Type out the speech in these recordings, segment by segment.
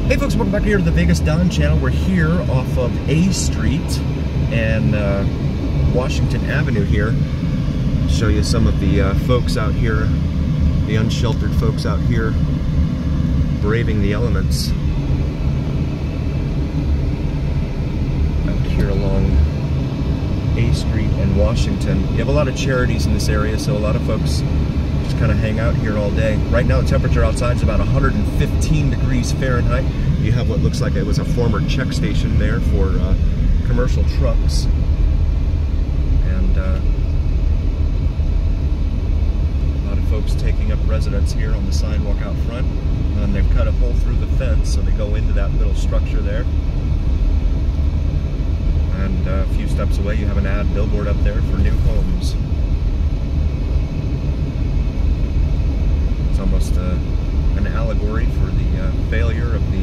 Hey folks, welcome back here to the Vegas Don channel. We're here off of A Street and Washington Avenue here. Show you some of the folks out here, the unsheltered folks out here, braving the elements. Out here along A Street and Washington. You have a lot of charities in this area, so a lot of folks just kind of hang out here all day. Right now the temperature outside is about 115 degrees Fahrenheit. You have what looks like it was a former check station there for commercial trucks. And a lot of folks taking up residence here on the sidewalk out front. And they've cut a hole through the fence, so they go into that little structure there. And a few steps away you have an ad billboard up there for new homes. It's almost an allegory for the failure of the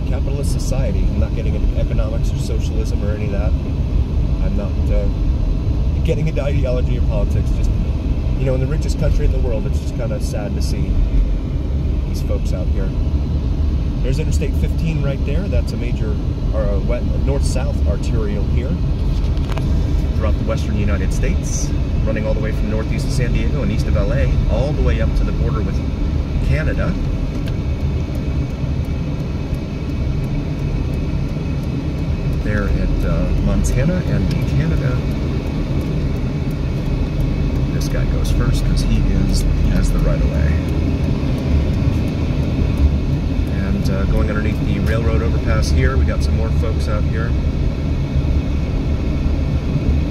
capitalist society. I'm not getting into economics or socialism or any of that. I'm not getting into ideology or politics. Just, you know, in the richest country in the world, it's just kind of sad to see these folks out here. There's Interstate 15 right there. That's a major north-south arterial here throughout the western United States, running all the way from northeast of San Diego and east of LA, all the way up to the border with Canada. There at Montana and Canada. This guy goes first because he has the right of way. And going underneath the railroad overpass here, we got some more folks out here.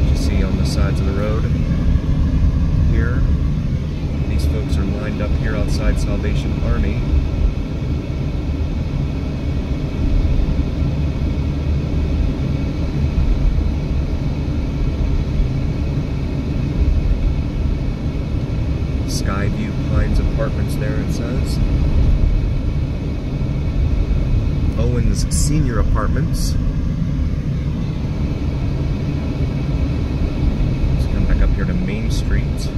You see on the sides of the road here. These folks are lined up here outside Salvation Army. Skyview Pines Apartments there, it says. Owens Senior Apartments. Let's come back up here to Main Street.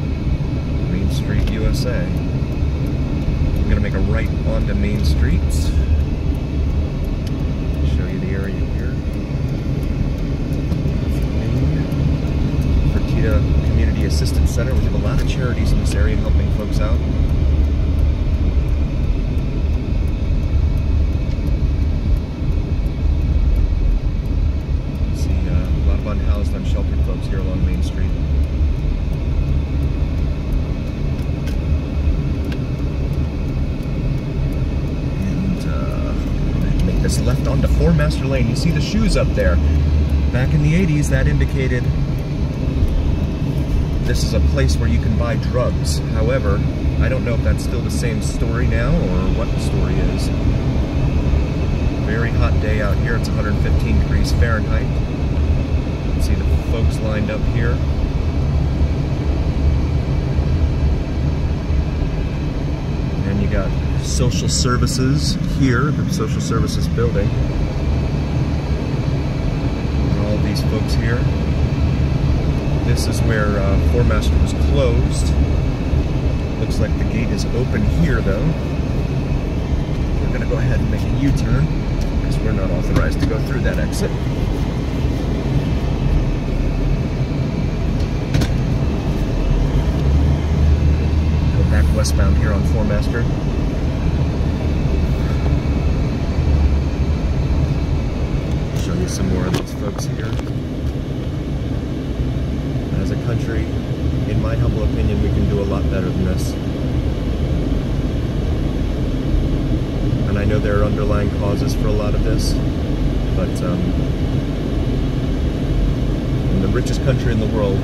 Main Street, USA. I'm going to make a right onto Main Street. Show you the area here. Fertitta Community Assistance Center. We have a lot of charities in this area helping folks out. Unhoused, unsheltered folks here along Main Street. And make this left onto 4 Master Lane. You see the shoes up there. Back in the 80s, that indicated this is a place where you can buy drugs. However, I don't know if that's still the same story now or what the story is. Very hot day out here. It's 115 degrees Fahrenheit. See the folks lined up here. And you got social services here, the social services building. And all of these folks here. This is where Fort Master was closed. Looks like the gate is open here though. We're gonna go ahead and make a U-turn because we're not authorized to go through that exit. Westbound here on 4 Master. Show you some more of these folks here. As a country, in my humble opinion, we can do a lot better than this. And I know there are underlying causes for a lot of this, but in the richest country in the world,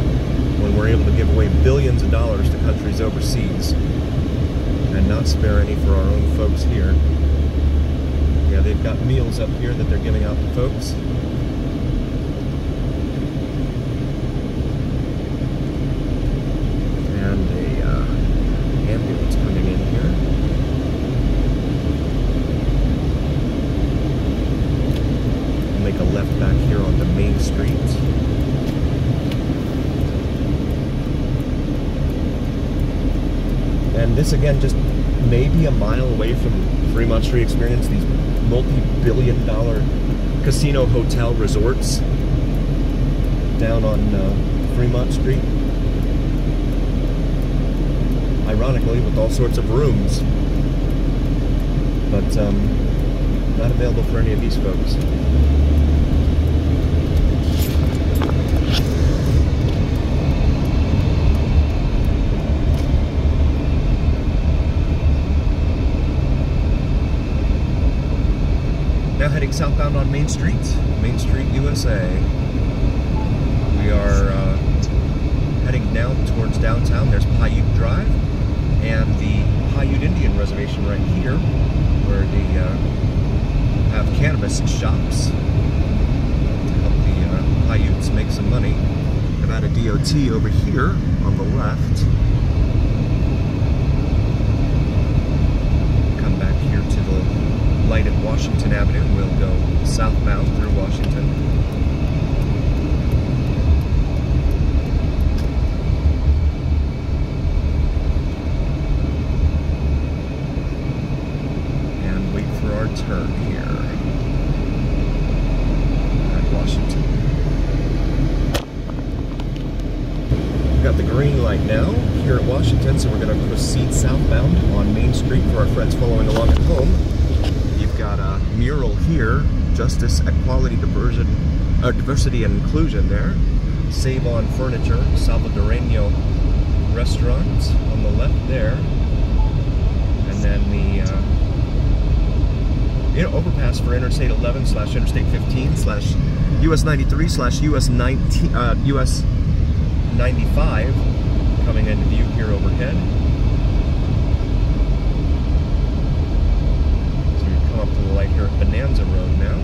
when we're able to give away billions of dollars to countries overseas and not spare any for our own folks here. Yeah, they've got meals up here that they're giving out to folks. And a ambulance coming in here. We'll make a left back here onto Main Street. And this, again, just maybe a mile away from Fremont Street Experience, these multi-billion-dollar casino hotel resorts down on Fremont Street. Ironically, with all sorts of rooms. But not available for any of these folks. Now heading southbound on Main Street, USA. We are heading down towards downtown. There's Paiute Drive and the Paiute Indian Reservation right here, where they have cannabis shops to help the Paiutes make some money. Nevada DOT over here on the left. Come back here to the light at Washington Avenue, and we'll go southbound through Washington. And wait for our turn here at Washington. We've got the green light now here at Washington, so we're going to proceed southbound on Main Street for our friends following along at home. Got a mural here, Justice, Equality, Diversity and Inclusion there. Save on Furniture, Salvadoreño restaurant on the left there. And then the overpass for Interstate 11 / Interstate 15 / US 93 / US 95 coming into view here overhead. Up to the light here at Bonanza Road now.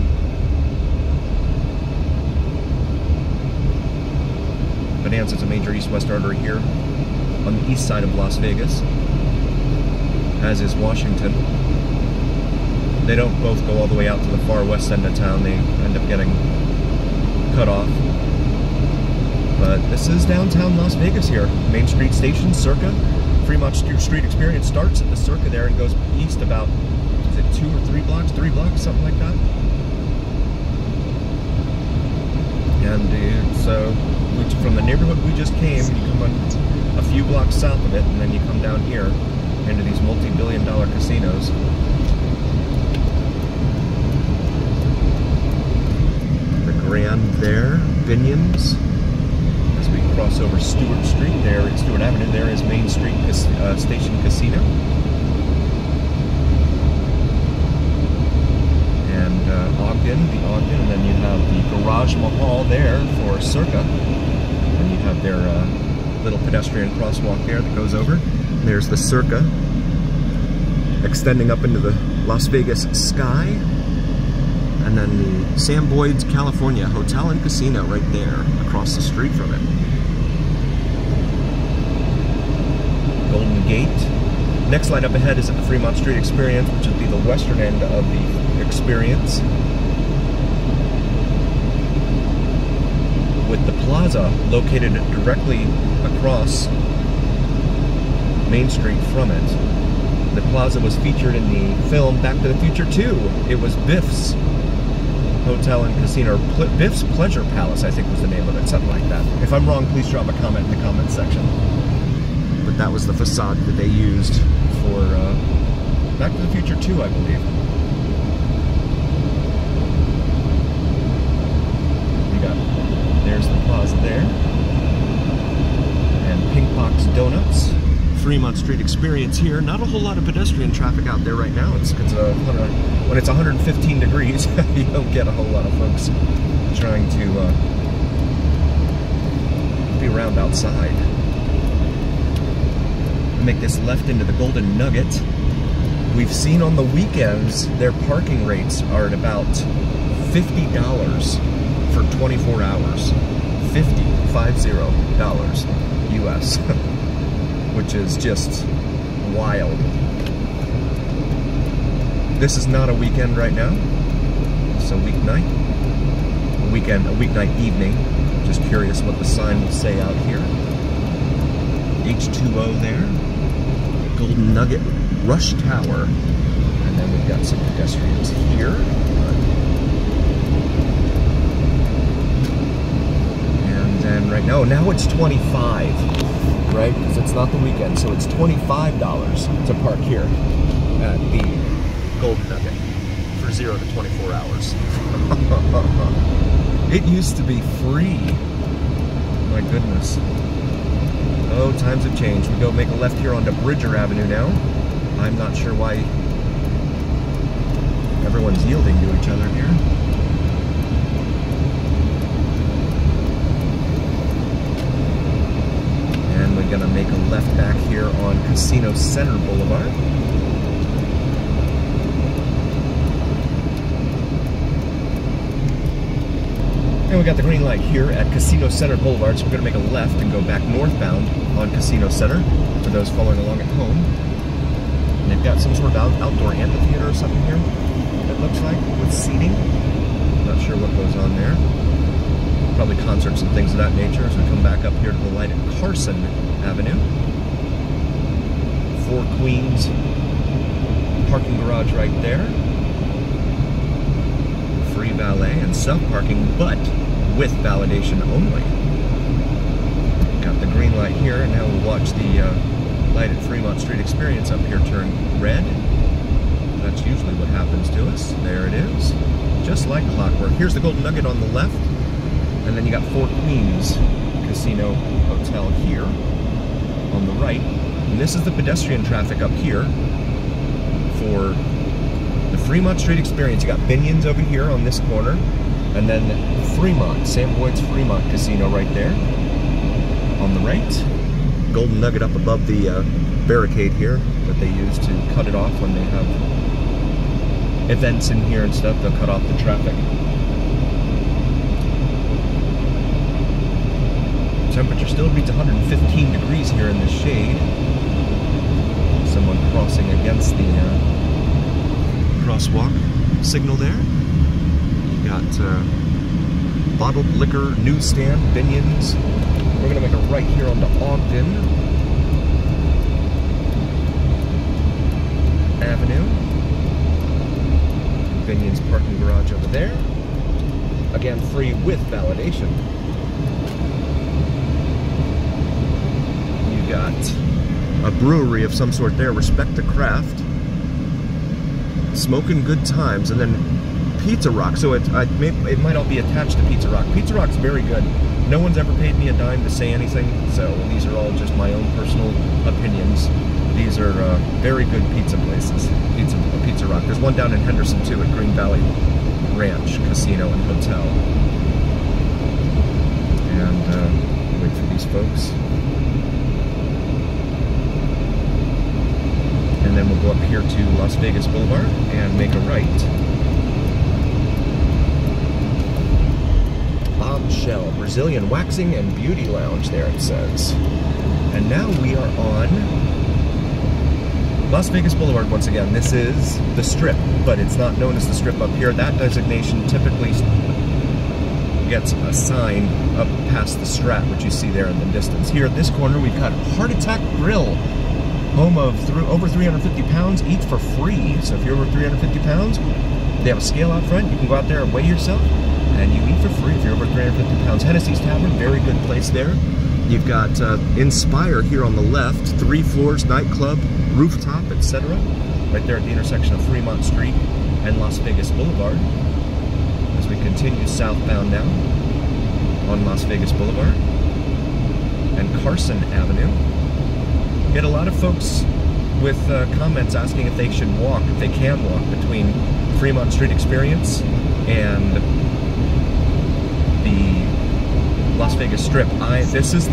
Bonanza is a major east-west artery here on the east side of Las Vegas, as is Washington. They don't both go all the way out to the far west end of town. They end up getting cut off. But this is downtown Las Vegas here. Main Street Station, Circa. Fremont Street Experience starts at the Circa there and goes east about 2 or 3 blocks, 3 blocks, something like that. And so from the neighborhood we just came, you come on a few blocks south of it, and then you come down here into these multi-billion-dollar casinos. The Grand there, Binion's. As we cross over Stewart Street there, Stewart Avenue, there is Main Street Station Casino. Ogden, and then you have the Garage Mahal there for Circa. And you have their little pedestrian crosswalk there that goes over. And there's the Circa extending up into the Las Vegas sky. And then the Sam Boyd's California Hotel and Casino right there across the street from it. Golden Gate. Next light up ahead is at the Fremont Street Experience, which would be the western end of the experience, with the plaza located directly across Main Street from it. The plaza was featured in the film Back to the Future 2. It was Biff's Hotel and Casino, or Biff's Pleasure Palace, I think was the name of it, something like that. If I'm wrong, please drop a comment in the comment section. But that was the facade that they used for Back to the Future 2, I believe. There's the plaza there. And Pink Box Donuts. Fremont Street Experience here. Not a whole lot of pedestrian traffic out there right now. When it's 115 degrees, you don't get a whole lot of folks trying to be around outside. Make this left into the Golden Nugget. We've seen on the weekends their parking rates are at about $50 for 24 hours. $50 US, which is just wild. This is not a weekend right now. It's a weeknight. A weeknight evening. Just curious what the sign will say out here. H2O there. Golden Nugget Rush Tower. And then we've got some pedestrians here. And then right now it's 25, right? Because it's not the weekend, so it's $25 to park here at the Golden Nugget for 0 to 24 hours. It used to be free. My goodness. Oh, times have changed. We go make a left here onto Bridger Avenue now. I'm not sure why everyone's yielding to each other here. And we're gonna make a left back here on Casino Center Boulevard. And we got the green light here at Casino Center Boulevard, so we're going to make a left and go back northbound on Casino Center for those following along at home. And they've got some sort of outdoor amphitheater or something here, it looks like, with seating. Not sure what goes on there. Probably concerts and things of that nature as we come back up here to the light at Carson Avenue. Four Queens parking garage right there. Free valet and self-parking, but with validation only. Got the green light here, and now we'll watch the light at Fremont Street Experience up here turn red. That's usually what happens to us. There it is, just like clockwork. Here's the Golden Nugget on the left, and then you got Four Queens Casino Hotel here on the right. And this is the pedestrian traffic up here for the Fremont Street Experience. You got Binion's over here on this corner, and then Fremont, Sam Boyd's Fremont Casino right there on the right. Golden Nugget up above the barricade here that they use to cut it off when they have events in here and stuff. They'll cut off the traffic. Temperature still reads 115 degrees here in the shade. Someone crossing against the crosswalk signal there. You got bottled liquor newsstand, Binion's. We're gonna make a right here onto Ogden Avenue. Binion's parking garage over there. Again, free with validation. You got a brewery of some sort there, Respect the Craft. Smoking Good Times, and then Pizza Rock. So it might all be attached to Pizza Rock. Pizza Rock's very good. No one's ever paid me a dime to say anything, so these are all just my own personal opinions. These are very good pizza places. Pizza Rock. There's one down in Henderson too, at Green Valley Ranch Casino and Hotel. And wait for these folks. And then we'll go up here to Las Vegas Boulevard and make a right. Bombshell, Brazilian Waxing and Beauty Lounge, there it says. And now we are on Las Vegas Boulevard once again. This is the Strip, but it's not known as the Strip up here. That designation typically gets a sign up past the Strat, which you see there in the distance. Here at this corner, we've got Heart Attack Grill, home of over 350 pounds, eat for free. So if you're over 350 pounds, they have a scale out front. You can go out there and weigh yourself, and you eat for free if you're over 350 pounds. Hennessy's Tavern, very good place there. You've got Inspire here on the left, 3 floors, nightclub, rooftop, etc. Right there at the intersection of Fremont Street and Las Vegas Boulevard. As we continue southbound now on Las Vegas Boulevard and Carson Avenue. Get a lot of folks with comments asking if they should walk, if they can walk between Fremont Street Experience and the Las Vegas Strip. This is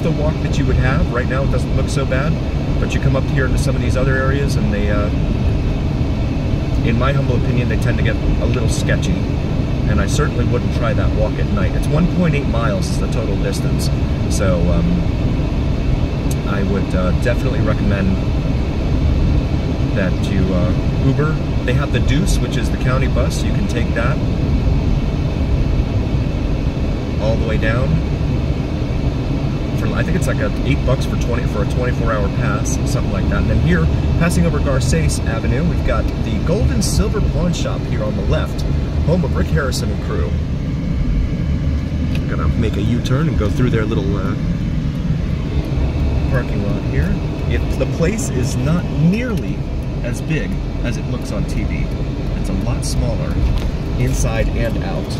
the walk that you would have. Right now it doesn't look so bad, but you come up here into some of these other areas and they, in my humble opinion, they tend to get a little sketchy. And I certainly wouldn't try that walk at night. It's 1.8 miles is the total distance. So, I would definitely recommend that you Uber. They have the Deuce, which is the county bus. You can take that all the way down for I think it's like $8 for a 24-hour pass, something like that. And then here, passing over Garces Avenue, we've got the Gold and Silver Pawn Shop here on the left, home of Rick Harrison and crew. I'm gonna make a U-turn and go through their little parking lot here. The place is not nearly as big as it looks on TV. It's a lot smaller, inside and out.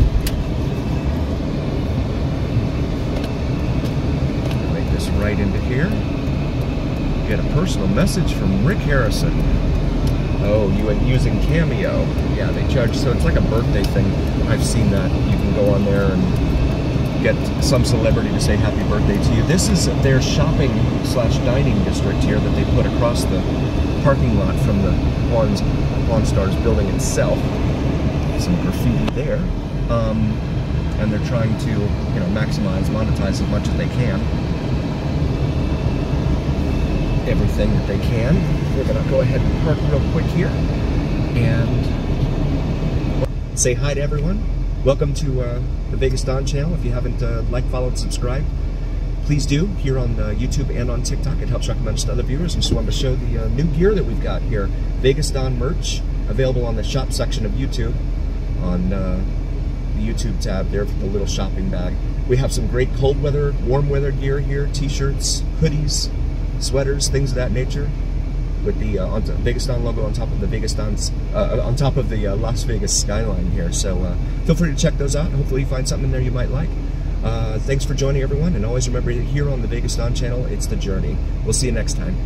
Right into here. Get a personal message from Rick Harrison. Oh, you went using Cameo. Yeah, they charge, so it's like a birthday thing. I've seen that. You can go on there and get some celebrity to say happy birthday to you. This is their shopping slash dining district here that they put across the parking lot from the Pawn Stars building itself. Some graffiti there. And they're trying to, you know, monetize as much as they can. Everything that they can. We're gonna go ahead and park real quick here and say hi to everyone. Welcome to the Vegas Don channel. If you haven't liked, followed, subscribed, please do here on YouTube and on TikTok. It helps recommend us to other viewers. And just wanted to show the new gear that we've got here. Vegas Don merch available on the shop section of YouTube on the YouTube tab there for the little shopping bag. We have some great cold weather, warm weather gear here, t-shirts, hoodies, sweaters, things of that nature, with the Vegas Don logo on top of the on top of the Las Vegas skyline here. So feel free to check those out. Hopefully you find something in there you might like. Thanks for joining, everyone, and always remember, here on the Vegas Don channel, it's the journey. We'll see you next time.